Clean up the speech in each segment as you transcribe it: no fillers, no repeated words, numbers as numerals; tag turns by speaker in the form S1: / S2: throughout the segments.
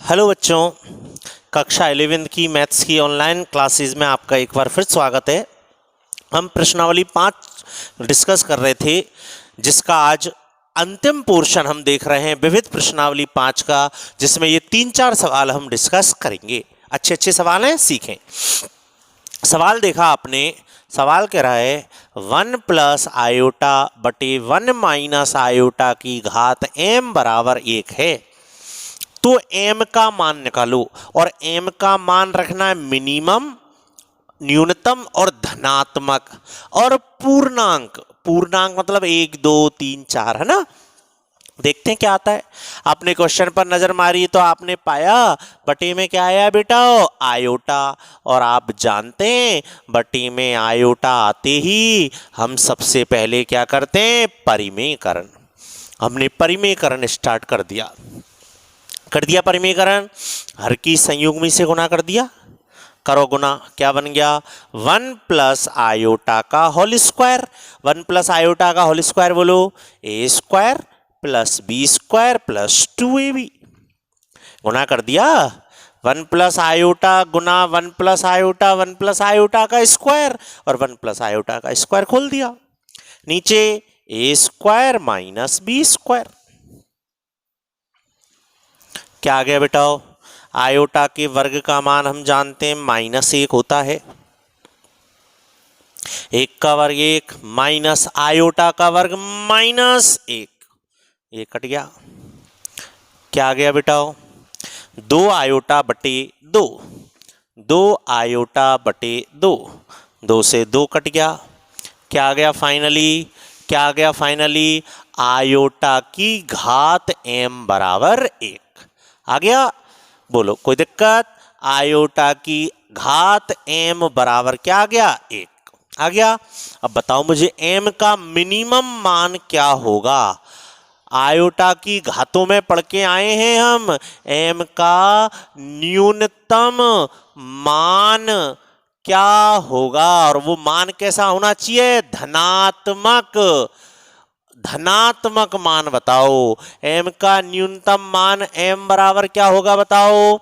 S1: Hello बच्चों, कक्षा 11वीं की मैथ्स की ऑनलाइन क्लासेस में आपका एक बार फिर स्वागत है। हम प्रश्नावली 5 डिस्कस कर रहे थे, जिसका आज अंतिम पोर्शन हम देख रहे हैं विविध प्रश्नावली 5 का, जिसमें ये 3-4 सवाल हम डिस्कस करेंगे। अच्छे अच्छे सवाल हैं, सीखें। सवाल देखा आपने, सवाल कह रहा है 1 प्लस आयोटा बटे 1 माइनस आयोटा की घात m बराबर 1 है, तो m का मान निकालो। और m का मान रखना है मिनिमम, न्यूनतम और धनात्मक और पूर्णांक। पूर्णांक मतलब 1 2 3 4 है ना। देखते हैं क्या आता है। आपने क्वेश्चन पर नजर मारी तो आपने पाया बटे में क्या आया बेटा, आयोटा। और आप जानते हैं बटे में आयोटा आते ही हम सबसे पहले क्या करते हैं, परिमेयकरण। हमने परिमेयकरण स्टार्ट कर दिया परिमेयकरण। हर की संयुग्मी से गुना कर दिया, करो गुना, क्या बन गया 1 प्लस आयोटा का होल स्क्वायर। 1 प्लस आयोटा का होल स्क्वायर बोलो, A square plus B square plus 2ab। गुना कर दिया 1 प्लस आयोटा गुना 1 प्लस आयोटा, 1 प्लस आयोटा का स्क्वायर और 1 प्लस आयोटा का स्क्वायर खोल दिया। नीचे A square minus B square. क्या आ गया बेटा, आयोटा के वर्ग का मान हम जानते हैं -1 होता है। 1 का वर्ग 1 माइनस आयोटा का वर्ग -1, ये कट गया। क्या आ गया बेटा, 2 आयोटा बटे 2, 2 आयोटा बटे 2, 2 से 2 कट गया। क्या आ गया फाइनली, क्या आ गया फाइनली, आयोटा की घात m बराबर 1 आ गया। बोलो कोई दिक्कत, आयोटा की घात m बराबर क्या आ गया, 1 आ गया। अब बताओ मुझे m का मिनिमम मान क्या होगा। आयोटा की घातों में पढ़ के आए हैं हम, m का न्यूनतम मान क्या होगा, और वो मान कैसा होना चाहिए, धनात्मक। धनात्मक मान बताओ, m का न्यूनतम मान m बराबर क्या होगा बताओ।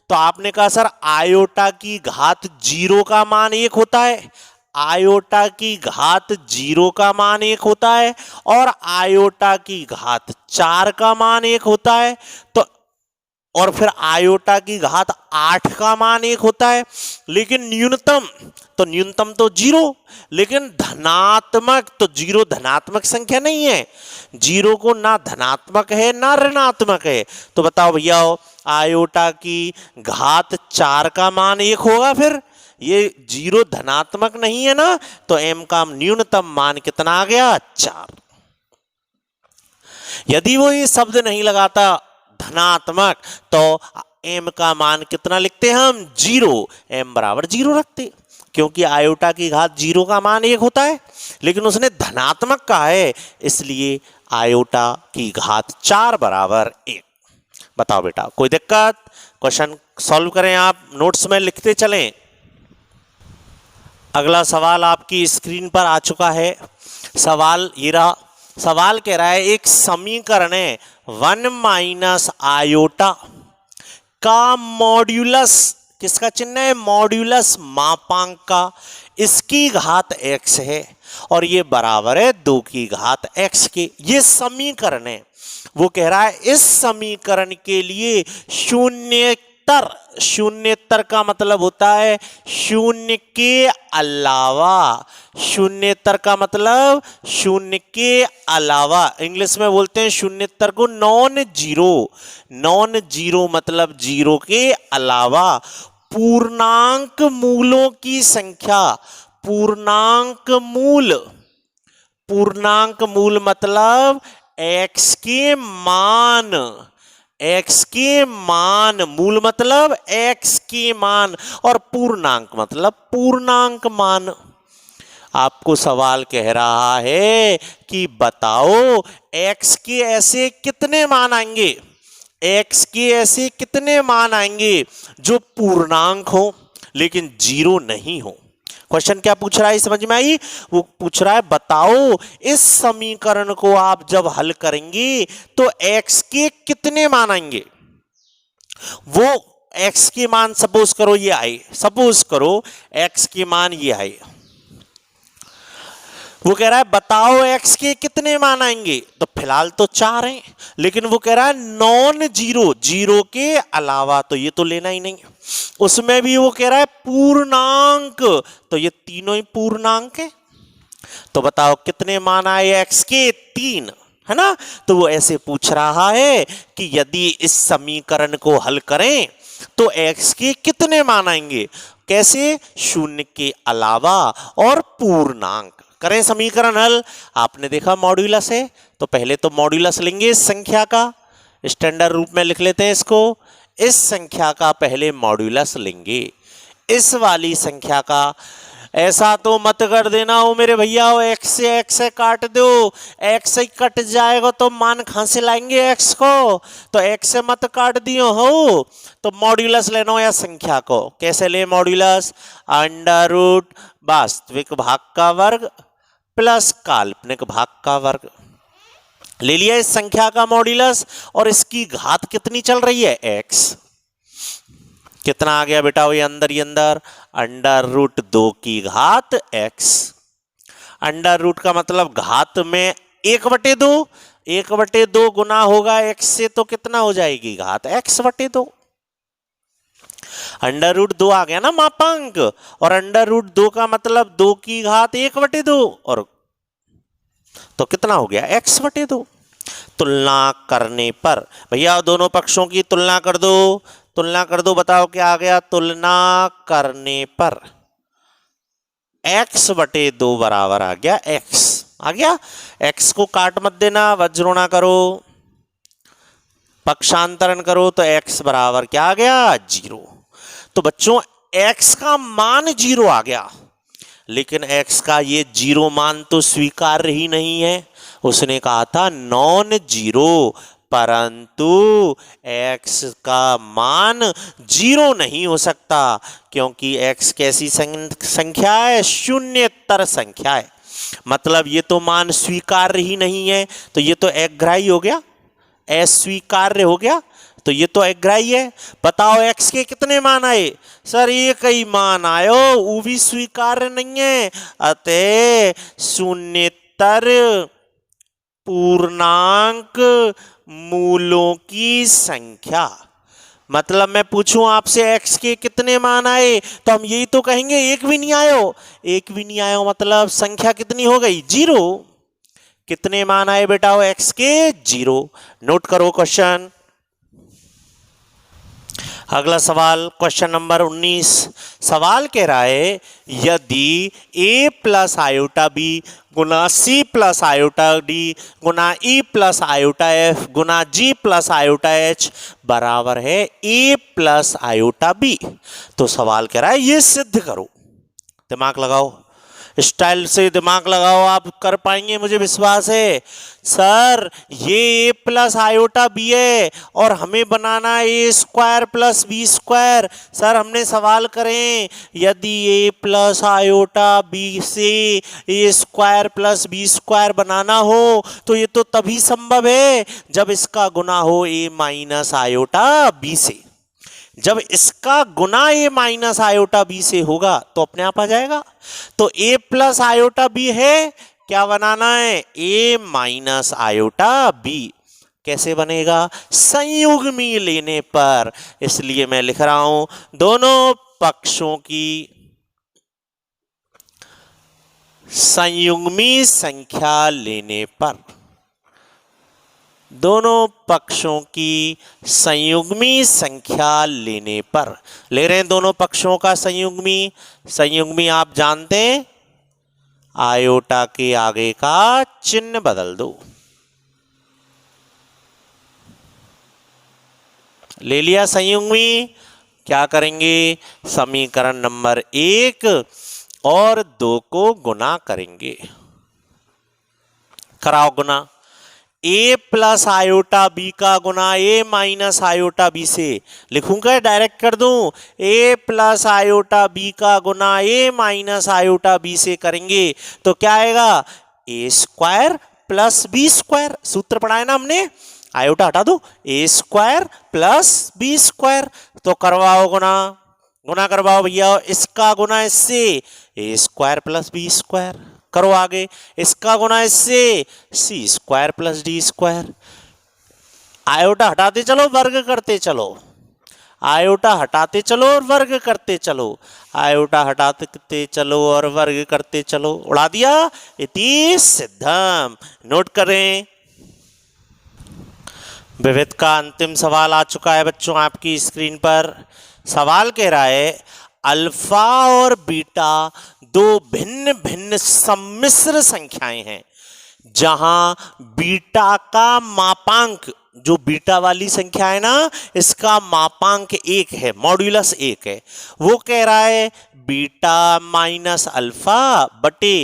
S1: तो आपने कहा सर आयोटा की घात 0 का मान 1 होता है, आयोटा की घात 0 का मान 1 होता है, और आयोटा की घात 4 का मान 1 होता है। तो और फिर आयोटा की घात 8 का मान 1 होता है। लेकिन न्यूनतम तो 0, लेकिन धनात्मक तो 0 धनात्मक संख्या नहीं है। 0 को ना धनात्मक है ना ऋणात्मक है। तो बताओ भैया, आयोटा की घात 4 का मान 1 होगा, फिर ये 0 धनात्मक नहीं है ना, तो m का न्यूनतम मान कितना आ गया, 4। यदि वो ये शब्द नहीं लगाता धनात्मक, तो m का मान कितना लिखते हैं हम, 0, m बराबर 0 रखते, क्योंकि आयोटा की घात 0 का मान 1 होता है, लेकिन उसने धनात्मक कहा है, इसलिए आयोटा की घात 4 बराबर 1। बताओ बेटा कोई दिक्कत, क्वेश्चन सॉल्व करें आप, नोट्स में लिखते चलें। अगला सवाल आपकी स्क्रीन पर आ चुका है। सवाल ये रहा, सवाल कह रहा है एक समीकरण है 1 माइनस आयोटा का मॉड्यूलस, किसका चिन्ह है, मॉड्यूलस मापांक का, इसकी घात x है और ये बराबर है 2 की घात x के। ये समीकरण है। वो कह रहा है इस समीकरण के लिए शून्येतर का मतलब होता है शून्य के अलावा। शून्येतर का मतलब शून्य के अलावा, इंग्लिश में बोलते हैं शून्येतर को नॉन जीरो मतलब 0 के अलावा पूर्णांक मूलों की संख्या। पूर्णांक मूल मतलब x के मान, मूल मतलब x के मान, और पूर्णांक मतलब पूर्णांक मान। आपको सवाल कह रहा है कि बताओ x के ऐसे कितने मान आएंगे, x के ऐसे कितने मान आएंगे जो पूर्णांक हो लेकिन 0 नहीं हो। क्वेश्चन क्या पूछ रहा है, समझ में आई। वो पूछ रहा है बताओ इस समीकरण को आप जब हल करेंगे तो x के कितने मान आएंगे। वो x की मान सपोज करो ये आई, सपोज करो x की मान ये आई, वो कह रहा है बताओ x के कितने मान आएंगे, तो फिलहाल तो 4 हैं, लेकिन वो कह रहा है नॉन जीरो, जीरो के अलावा, तो ये तो लेना ही नहीं। उसमें भी वो कह रहा है पूर्णांक, तो ये तीनों ही पूर्णांक है, तो बताओ कितने मान आए x के, 3, है ना। तो वो ऐसे पूछ रहा है कि यदि इस समीकरण को हल करें तो x के कितने मान आएंगे, कैसे, शून्य के अलावा और पूर्णांक। करें समीकरण हल। आपने देखा मॉड्यूलस है, तो पहले तो मॉड्यूलस लेंगे इस संख्या का, स्टैंडर्ड रूप में लिख लेते हैं इसको, इस संख्या का पहले मॉड्यूलस लेंगे, इस वाली संख्या का। ऐसा तो मत कर देना हो मेरे भैया, हो x से काट दो, x से कट जाएगा तो मान कहां से लाएंगे x को, तो x से मत काट दियो हो, तो मॉड्यूलस लेना हो या संख्या को। कैसे ले मॉड्यूलस, अंडर रूट वास्तविक भाग का वर्ग प्लस काल्पनिक भाग का वर्ग। ले लिया इस संख्या का मॉड्यूलस, और इसकी घात कितनी चल रही है, x। कितना आ गया बेटा, वो ये अंदर अंडर रूट 2 की घात x। अंडर रूट का मतलब घात में 1/2, 1/2 गुना होगा x से, तो कितना हो जाएगी घात x/2। अंडर रूट 2 आ गया ना मापांक, और अंडर रूट 2 का मतलब 2 की घात 1/2, और तो कितना हो गया x/2। तुलना करने पर भैया दोनों पक्षों की तुलना कर दो, तुलना कर दो, बताओ क्या आ गया, तुलना करने पर x/2 बराबर आ गया x, आ गया। x को काट मत देना, वज्रोना करो, पक्षांतरण करो, तो x बराबर क्या आ गया, 0। तो बच्चों x का मान 0 आ गया, लेकिन x का ये 0 मान तो स्वीकार्य ही नहीं है। उसने कहा था नॉन जीरो, परंतु x का मान 0 नहीं हो सकता, क्योंकि x कैसी संख्या है, शून्येतर संख्या है। मतलब ये तो मान स्वीकार्य ही नहीं है, तो ये तो अग्राह्य हो गया, अस्वीकार्य हो गया, तो ये तो अग्राह्य है। बताओ x के कितने मान आए, सर एक ही मान आयो, वो भी स्वीकार्य नहीं है, अतः शून्येतर पूर्णांक मूलों की संख्या। मतलब मैं पूछूं आपसे x के कितने मान आए, तो हम यही तो कहेंगे एक भी नहीं आयो, एक भी नहीं आयो, मतलब संख्या कितनी हो गई, 0। कितने मान आए बेटा वो x के, 0। नोट करो क्वेश्चन। अगला सवाल क्वेश्चन नंबर 19। सवाल कह रहा है यदि a plus iota b Guna c plus iota d Guna e plus iota f Guna g plus iota h बराबर है a प्लस आयोटा b, तो सवाल कह रहा है ये सिद्ध करो। दिमाग लगाओ, स्टाइल से दिमाग लगाओ, आप कर पाएंगे, मुझे विश्वास है। सर ये a प्लस आयोटा b है और हमें बनाना है a square plus b square. Sir हमने सवाल करें यदि a प्लस आयोटा b से a square plus b square बनाना हो तो ये तो तभी संभव है जब इसका गुना हो a माइनस आयोटा b से। जब इसका गुना a माइनस आयोटा b से होगा तो अपने आप आ जाएगा। तो a प्लस आयोटा b है, क्या बनाना है, a माइनस आयोटा b। कैसे बनेगा, संयुग्मी लेने पर। इसलिए मैं लिख रहा हूं दोनों पक्षों की संयुग्मी संख्या लेने पर, दोनों पक्षों की संयुग्मी संख्या लेने पर। ले रहे हैं दोनों पक्षों का संयुग्मी। संयुग्मी आप जानते हैं, आयोटा के आगे का चिन्ह बदल दो। ले लिया संयुग्मी, क्या करेंगे, समीकरण नंबर 1 और 2 को गुना करेंगे। कराओ गुना, a प्लस आयोटा b का गुना a माइनस आयोटा b से। लिखूंगा डायरेक्ट कर दूं, a प्लस आयोटा b का गुना a माइनस आयोटा b से करेंगे तो क्या आएगा, a square plus b square. सूत्र पढ़ाया ना हमने, आयोटा हटा दो, A square plus B square, तो करवाओ गुना, गुना करवाओ भैया, इसका गुना इससे A square plus B square, करो आगे, इसका गुना इससे C square plus D square, iota हटाते चलो वर्ग करते चलो, आयोटा हटाते चलो और वर्ग करते चलो, आयोटा हटाते चलो और वर्ग करते चलो, उड़ा दिया, इति सिद्धम। नोट करें, विविध का अंतिम सवाल आ चुका है बच्चों आपकी स्क्रीन पर। सवाल कह रहा है अल्फा और बीटा दो भिन्न भिन्न सम्मिश्र संख्याएं हैं, जहां बीटा का मापांक, जो बीटा वाली संख्या है ना, इसका मापांक 1 है, मॉड्यूलस 1 है। वो कह रहा है बीटा माइनस अल्फा बटे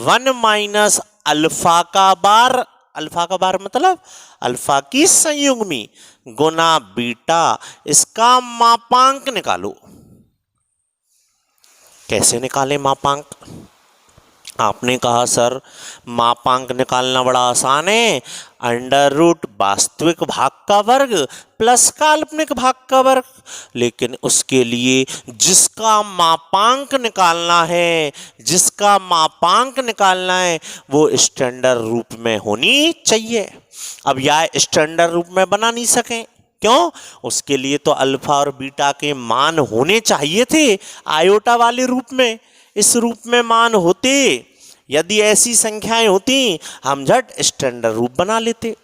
S1: 1 माइनस अल्फा का बार, अल्फा का बार मतलब अल्फा की संयुग्मी गुना बीटा, इसका मापांक निकालो। कैसे निकालें मापांक? आपने कहा सर मापांक निकालना बड़ा आसान है, अंडर रूट वास्तविक भाग का वर्ग प्लस काल्पनिक भाग का वर्ग, लेकिन उसके लिए जिसका मापांक निकालना है, जिसका मापांक निकालना है वो स्टैंडर्ड रूप में होनी चाहिए। अब यह स्टैंडर्ड रूप में बना नहीं सके, क्यों? उसके लिए तो अल्फा और बीटा के मान होने चाहिए थे आयोटा वाले रूप में, इस रूप में मान होते, यदि ऐसी संख्याएं होती हम झट स्टैंडर्ड रूप बना लेते।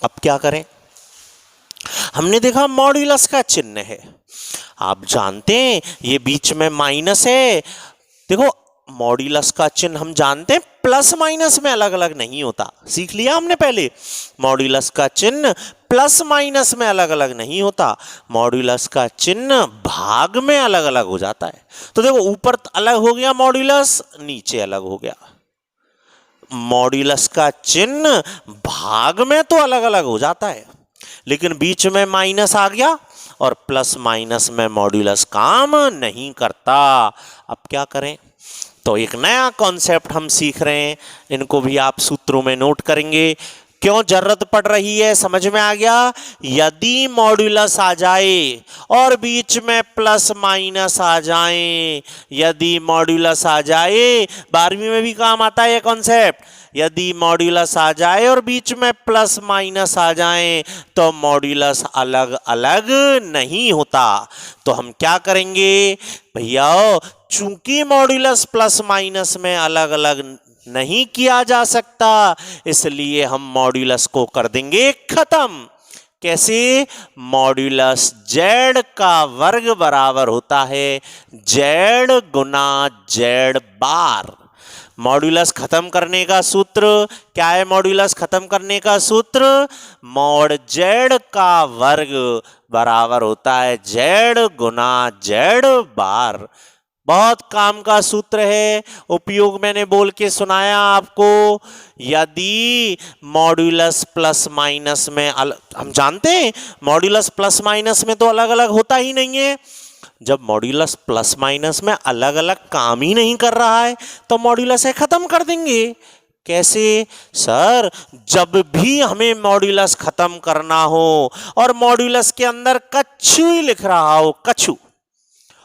S1: अब क्या करें? हमने देखा मॉड्यूलस का चिन्ह है, आप जानते हैं ये बीच में माइनस है। देखो मॉड्यूलस का चिन्ह हम जानते हैं प्लस माइनस में अलग अलग नहीं होता, सीख लिया हमने पहले। मॉड्यूलस का चिन्ह प्लस माइनस में अलग अलग नहीं होता, मॉड्यूलस का चिन्ह भाग में अलग अलग हो जाता है। तो देखो ऊपर अलग हो गया मॉड्यूलस, नीचे अलग हो गया। मॉड्यूलस का चिन्ह भाग में तो अलग अलग हो जाता है, लेकिन बीच में माइनस आ गया और प्लस माइनस में मॉड्यूलस काम नहीं करता। अब क्या करें? तो एक नया कॉन्सेप्ट हम सीख रहे हैं, इनको भी आप सूत्रों में नोट करेंगे। क्यों जरूरत पड़ रही है समझ में आ गया। यदि मॉड्यूलस आ जाए और बीच में प्लस माइनस आ जाए, यदि मॉड्यूलस आ जाए, 12वीं में भी काम आता है ये कॉन्सेप्ट, यदि मॉड्यूलस आ जाए और बीच में प्लस माइनस आ जाए तो मॉड्यूलस अलग अलग नहीं होता। तो हम क्या करेंगे भैया, चूंकि मॉड्यूलस प्लस माइनस में अलग अलग नहीं किया जा सकता, इसलिए हम मॉड्यूलस को कर देंगे खत्म। कैसे? मॉड्यूलस जेड का वर्ग बराबर होता है जेड गुना जेड बार। मॉड्यूलस खत्म करने का सूत्र क्या है? मॉड्यूलस खत्म करने का सूत्र मॉड जेड का वर्ग बराबर होता है जेड गुना जेड बार। बहुत काम का सूत्र है, उपयोग मैंने बोल के सुनाया आपको। यदि मॉड्यूलस प्लस माइनस में हम जानते हैं मॉड्यूलस प्लस माइनस में तो अलग अलग होता ही नहीं है। जब मॉड्यूलस प्लस माइनस में अलग अलग काम ही नहीं कर रहा है तो मॉड्यूलस है खत्म कर देंगे। कैसे? सर जब भी हमें मॉड्यूलस खत्म करना हो और मॉड्यूलस के अंदर कछु ही लिख रहा हो, कछु,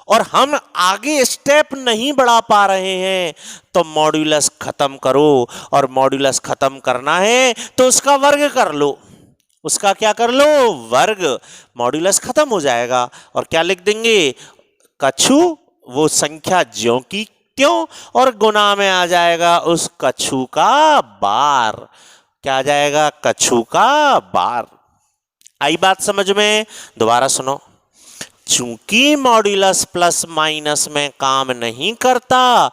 S1: और हम आगे स्टेप नहीं बढ़ा पा रहे हैं, तो मॉड्यूलस खत्म करो। और मॉड्यूलस खत्म करना है तो उसका वर्ग कर लो। उसका क्या कर लो? वर्ग। मॉड्यूलस खत्म हो जाएगा और क्या लिख देंगे? कछु, वो संख्या ज्यों की त्यों, और गुना में आ जाएगा उस कछु का बार। क्या आ जाएगा? कछु का बार। आई बात समझ में? दोबारा सुनो। चूंकि मॉड्यूलस प्लस माइनस में काम नहीं करता,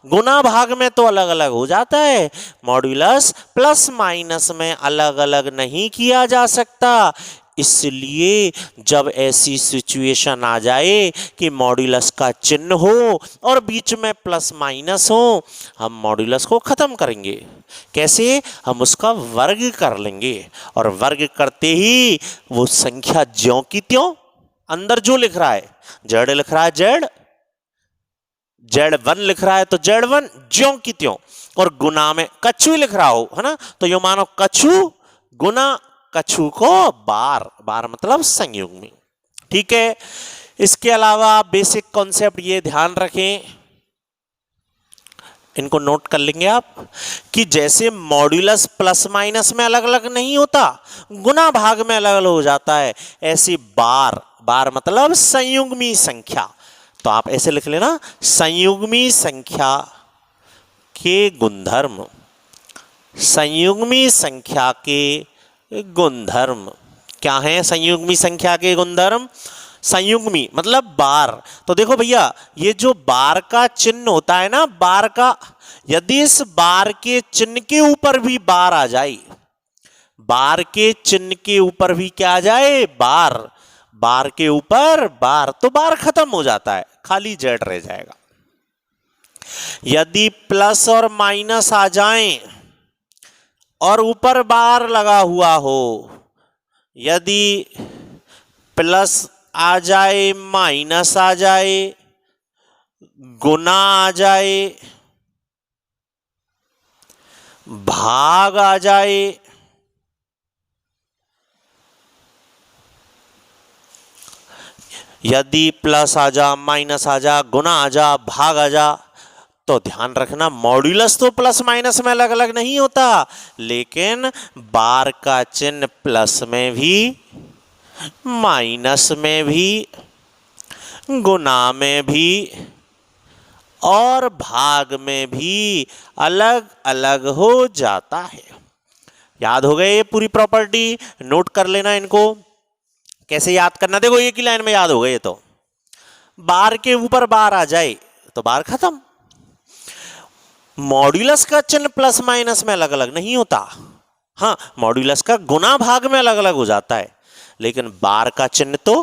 S1: गुना भाग में तो अलग अलग हो जाता है, मॉड्यूलस प्लस माइनस में अलग अलग नहीं किया जा सकता। इसलिए जब ऐसी सिचुएशन आ जाए कि मॉड्यूलस का चिन्ह हो और बीच में प्लस माइनस हो, हम मॉड्यूलस को खत्म करेंगे। कैसे? हम उसका वर्ग कर लेंगे और वर्ग करते ही वो संख्या ज्यों की त्यों, अंदर जो लिख रहा है, जेड लिख रहा है जेड, जेड वन लिख रहा है तो जेड वन ज्यों की त्यों, और गुना में कछु लिख रहा हो, है ना, तो यो मानो कछु गुना कछु को बार, बार मतलब संयुग्मी। ठीक है, इसके अलावा बेसिक कॉन्सेप्ट ये ध्यान रखें, इनको नोट कर लेंगे आप, कि जैसे मॉड्यूलस प्लस माइनस में अलग अलग नहीं होता, गुना भाग में अलग अलग हो जाता है, ऐसी बार, बार मतलब संयुग्मी संख्या, तो आप ऐसे लिख लेना, संयुग्मी संख्या के गुणधर्म, संयुग्मी संख्या के गुणधर्म क्या है? संयुग्मी संख्या के गुणधर्म, संयुग्मी मतलब बार। तो देखो भैया, ये जो बार का चिन्ह होता है ना, बार का, यदि इस बार के चिन्ह के ऊपर भी बार आ जाए, बार के चिन्ह के ऊपर भी क्या आ जाए? बार, बार के ऊपर बार, तो बार खत्म हो जाता है, खाली जेड रह जाएगा। यदि प्लस और माइनस आ जाएं और ऊपर बार लगा हुआ हो, यदि प्लस आ जाए, माइनस आ जाए, गुना आ जाए, भाग आ जाए, यदि प्लस आ जा, माइनस आ जा, गुना आ जा, भाग आ जा, तो ध्यान रखना मॉड्यूलस तो प्लस माइनस में अलग अलग नहीं होता, लेकिन बार का चिन्ह प्लस में भी, माइनस में भी, गुना में भी और भाग में भी अलग अलग हो जाता है। याद हो गए ये पूरी प्रॉपर्टी? नोट कर लेना इनको। कैसे याद करना? देखो एक ही लाइन में याद हो गए। तो बार के ऊपर बार आ जाए तो बार खत्म। मॉड्यूलस का चिन्ह प्लस माइनस में अलग अलग नहीं होता, हाँ मॉड्यूलस का गुना भाग में अलग अलग हो जाता है, लेकिन बार का चिन्ह तो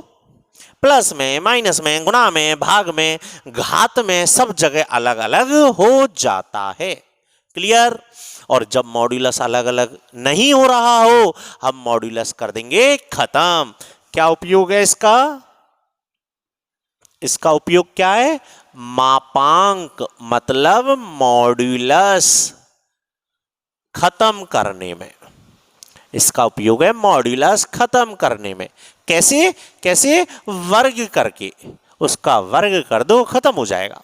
S1: प्लस में, माइनस में, गुणा में, भाग में, घात में, सब जगह अलग अलग हो जाता है। क्लियर? और जब मॉड्यूलस अलग अलग नहीं हो रहा हो, हम मॉड्यूलस कर देंगे खत्म। क्या उपयोग है इसका? इसका उपयोग क्या है? मापांक मतलब मॉड्यूलस खत्म करने में। इसका उपयोग है मॉड्यूलस खत्म करने में। कैसे? कैसे? वर्ग करके, उसका वर्ग कर दो, खत्म हो जाएगा।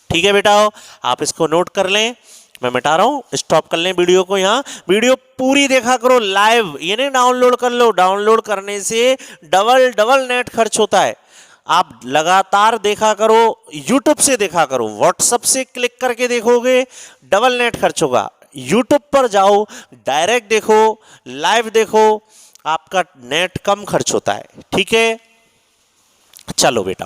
S1: ठीक है बेटा, आप इसको नोट कर लें। मैं मिटा रहा हूं, स्टॉप कर लें वीडियो को। यहाँ वीडियो पूरी देखा करो लाइव, ये नहीं डाउनलोड कर लो। डाउनलोड करने से डबल नेट खर्च होता है। आप लगातार देखा करो, यूट्यूब से देखा करो। व्हाट्सएप से क्लिक करके देखोगे डबल नेट खर्च होगा। यूट्यूब पर जाओ, डायरेक्ट देखो, लाइव देखो, आपका नेट कम खर्च होता है। ठीक है, चलो बेटा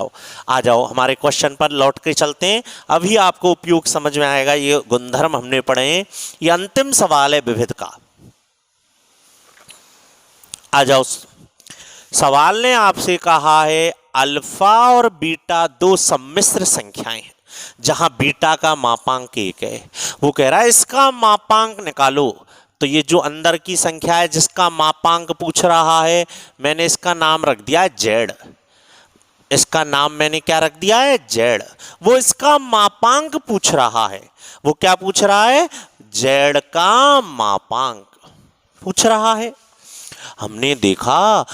S1: आ जाओ, हमारे क्वेश्चन पर लौट के चलते हैं। अभी आपको उपयोग समझ में आएगा। ये गुणधर्म हमने पढ़े हैं, ये अंतिम सवाल है विविध का। आ जाओ, सवाल ने आपसे कहा है अल्फा और बीटा दो सम्मिश्र संख्याएं हैं, जहां बीटा का मापांक 1 है। वो कह रहा है इसका मापांक निकालो। तो ये जो अंदर की संख्या है जिसका मापांक पूछ रहा है, मैंने इसका नाम रख दिया है जेड। इसका नाम मैंने क्या रख दिया है? जेड। वो इसका मापांक पूछ रहा है। वो क्या पूछ रहा है? जेड का मापांक पूछ रहा है। हमने देखा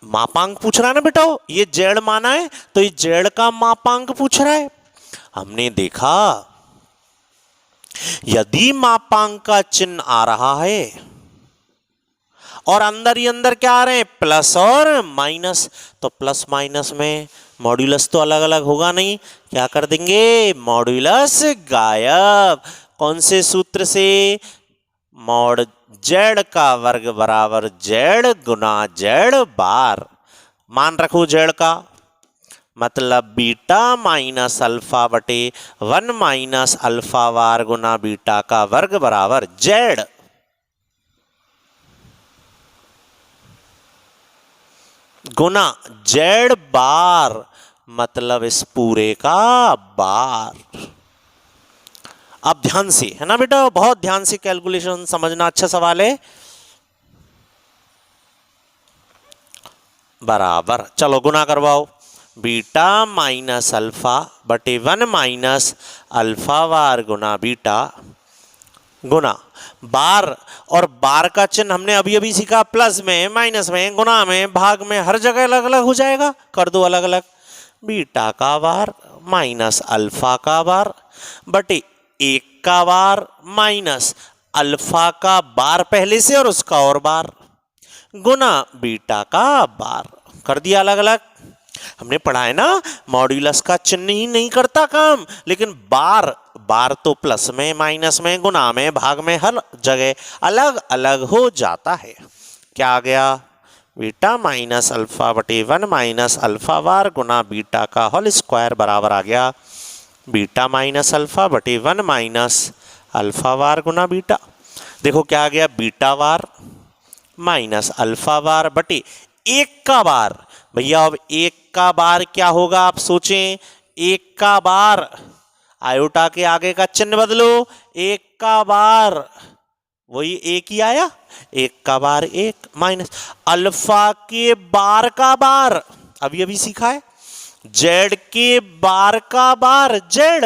S1: मापांक पूछ रहा है ना बेटा, ये जेड माना है तो ये जेड का मापांक पूछ रहा है। हमने देखा यदि मापांक का चिन्ह आ रहा है और अंदर ही अंदर क्या आ रहे हैं? प्लस और माइनस, तो प्लस माइनस में मॉड्यूलस तो अलग अलग होगा नहीं, क्या कर देंगे? मॉड्यूलस गायब। कौन से सूत्र से? मॉड जेड का वर्ग बराबर जेड गुना जेड बार। मान रखो जेड का मतलब बीटा माइनस अल्फा बटे 1 माइनस अल्फा बार गुना बीटा का वर्ग बराबर जेड। गुना जेड बार मतलब इस पूरे का बार। अब ध्यान से, है ना बेटा, बहुत ध्यान से कैलकुलेशन समझना। अच्छा सवाल है। बराबर, चलो गुना करवाओ। बीटा माइनस अल्फा बटे 1 माइनस अल्फा बार गुना बीटा गुना बार, और बार का चिन्ह हमने अभी अभी सीखा, प्लस में, माइनस में, गुना में, भाग में, हर जगह अलग अलग हो जाएगा, कर दो अलग अलग। बीटा का बार माइनस अल्फा का बार बटे 1 का बार माइनस अल्फा का बार पहले से और उसका और बार गुना बीटा का बार, कर दिया अलग अलग। हमने पढ़ा है ना, मॉड्यूलस का चिन्ह ही नहीं करता काम, लेकिन बार बार तो प्लस में, माइनस में, गुना में, भाग में, हर जगह अलग अलग हो जाता है। क्या आ गया? बीटा माइनस अल्फा बटे 1 माइनस अल्फा बार गुना बीटा का होल स्क्वायर बराबर आ गया बीटा माइनस अल्फा बटे 1 माइनस अल्फा बार गुना बीटा। देखो क्या आ गया? Beta bar minus alpha bar बटे 1 का बार। भैया अब 1 का बार क्या होगा आप सोचें? 1 का बार, आयोटा के आगे का चिन्ह बदलो, 1 का बार वही 1 ही आया, 1 का बार 1 माइनस अल्फा के बार का बार, अभी अभी सीखा है, जेड के बार का बार जेड,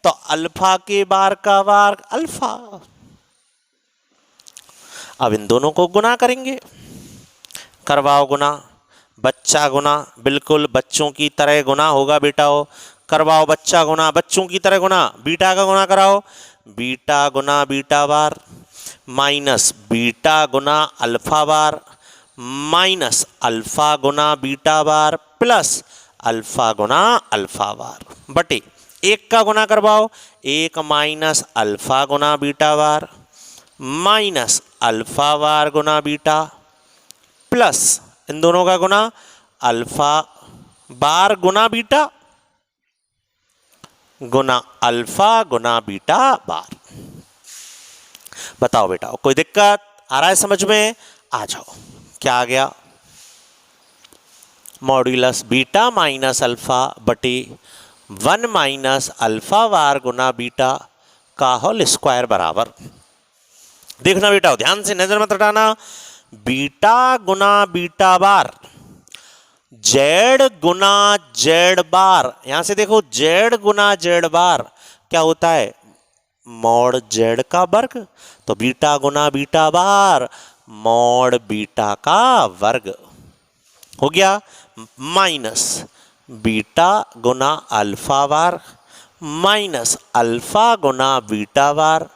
S1: तो अल्फा के बार का बार अल्फा। अब इन दोनों को गुना करेंगे, करवाओ गुना, बच्चा गुना, बिल्कुल बच्चों की तरह गुना होगा बेटा हो, करवाओ बच्चा गुना बच्चों की तरह गुना, बीटा का गुना कराओ, बीटा गुना बीटा बार माइनस बीटा गुना अल्फा बार माइनस अल्फा गुना बीटा बार प्लस अल्फा गुना अल्फा बार बटे 1 का गुना करवाओ, 1 माइनस अल्फा गुना beta bar minus alpha bar गुना बीटा प्लस इन दोनों का गुना अल्फा बार गुना बीटा गुना अल्फा गुना बीटा बार। बताओ बेटा कोई दिक्कत आ रहा है समझ में? आ जाओ। क्या आ गया? मॉड्यूलस बीटा माइनस अल्फा बटे 1 माइनस अल्फा बार गुना बीटा का होल स्क्वायर बराबर, देखना बेटा ध्यान से, नजर मत हटाना, बीटा गुना बीटा बार जेड गुना जेड बार, यहां से देखो जेड गुना जेड बार क्या होता है? मॉड जेड का वर्ग, तो बीटा गुना बीटा बार मॉड बीटा का वर्ग हो गया माइनस बीटा गुना अल्फा बार माइनस अल्फा गुना बीटा बार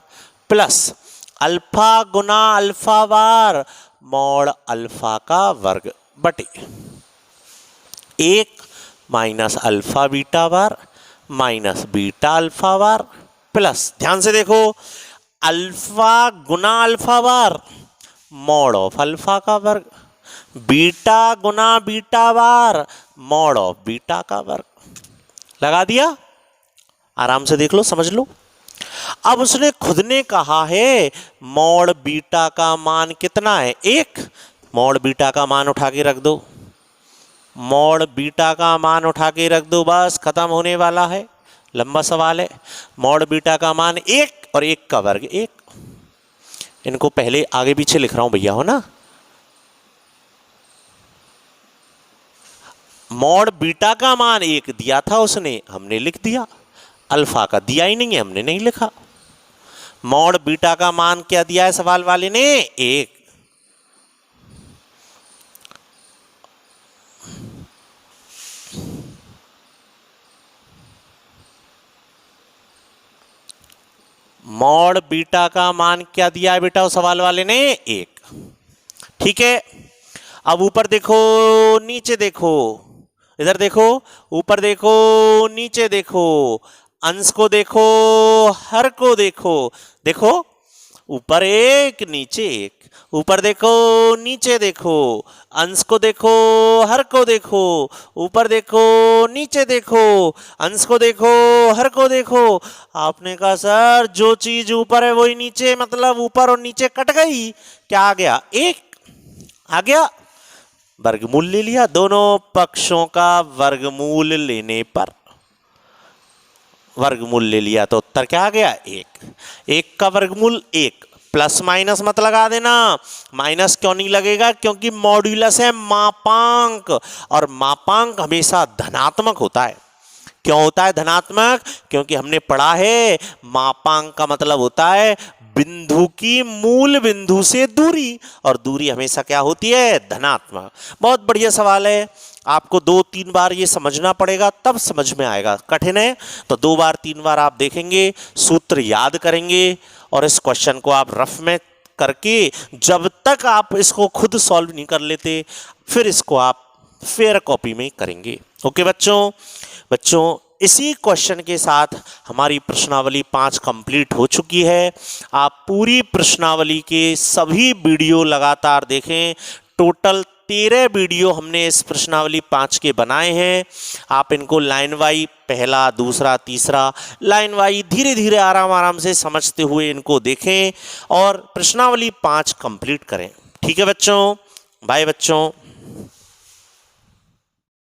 S1: प्लस अल्फा गुना अल्फा बार मॉड अल्फा का वर्ग बटे 1 minus alpha beta bar minus beta alpha bar plus, ध्यान से देखो, अल्फा गुना alpha bar mod of alpha का वर्ग बीटा गुना beta bar mod of beta का वर्ग। लगा दिया? आराम से देख लो, समझ लो। अब उसने खुद ने कहा है मॉड बीटा का मान कितना है? 1। मॉड बीटा का मान उठा के रख दो, मॉड बीटा का मान उठा के रख दो, बस खत्म होने वाला है, लंबा सवाल है। मॉड बीटा का मान 1 और 1 का वर्ग 1, इनको पहले आगे पीछे लिख रहा हूं भैया, हो ना। मॉड बीटा का मान 1 दिया था उसने, हमने लिख दिया, अल्फा का दिया ही नहीं है, हमने नहीं लिखा। मॉड बीटा का मान क्या दिया है सवाल वाले ने? 1। मॉड बीटा का मान क्या दिया है बेटा उस सवाल वाले ने? 1। ठीक है, अब ऊपर देखो नीचे देखो, इधर देखो, ऊपर देखो नीचे देखो, अंश को देखो हर को देखो, देखो ऊपर 1 नीचे 1, ऊपर देखो नीचे देखो, अंश को देखो हर को देखो, ऊपर देखो नीचे देखो, अंश को देखो हर को देखो। आपने कहा सर जो चीज ऊपर है वही नीचे, मतलब ऊपर और नीचे कट गई, क्या आ गया? 1 आ गया। वर्गमूल ले लिया, दोनों पक्षों का वर्गमूल लेने पर वर्गमूल ले लिया तो उत्तर क्या आ गया? 1। 1 का वर्गमूल 1, प्लस माइनस मत लगा देना, माइनस क्यों नहीं लगेगा? क्योंकि मॉड्यूलस है मापांक, और मापांक हमेशा धनात्मक होता है। क्यों होता है धनात्मक? क्योंकि हमने पढ़ा है मापांक का मतलब होता है बिंदु की मूल बिंदु से दूरी, और दूरी हमेशा क्या होती है? धनात्मक। बहुत बढ़िया सवाल है, आपको 2-3 बार ये समझना पड़ेगा तब समझ में आएगा। कठिन है तो 2 बार 3 बार आप देखेंगे, सूत्र याद करेंगे और इस क्वेश्चन को आप रफ में करके जब तक आप इसको खुद सॉल्व नहीं कर लेते फिर इसको आप फेयर कॉपी में करेंगे। ओके बच्चों इसी क्वेश्चन के साथ हमारी प्रश्नावली 5 कंप्लीट हो चुकी है। आप पूरी प्रश्नावली के सभी वीडियो लगातार देखें। टोटल 13 वीडियो हमने इस प्रश्नावली 5 के बनाए हैं। आप इनको लाइन वाई पहला, दूसरा, तीसरा लाइन वाई धीरे धीरे आराम से समझते हुए इनको देखें और प्रश्नावली 5 कंप्लीट करें। ठीक है बच्चों, बाय बच्चों।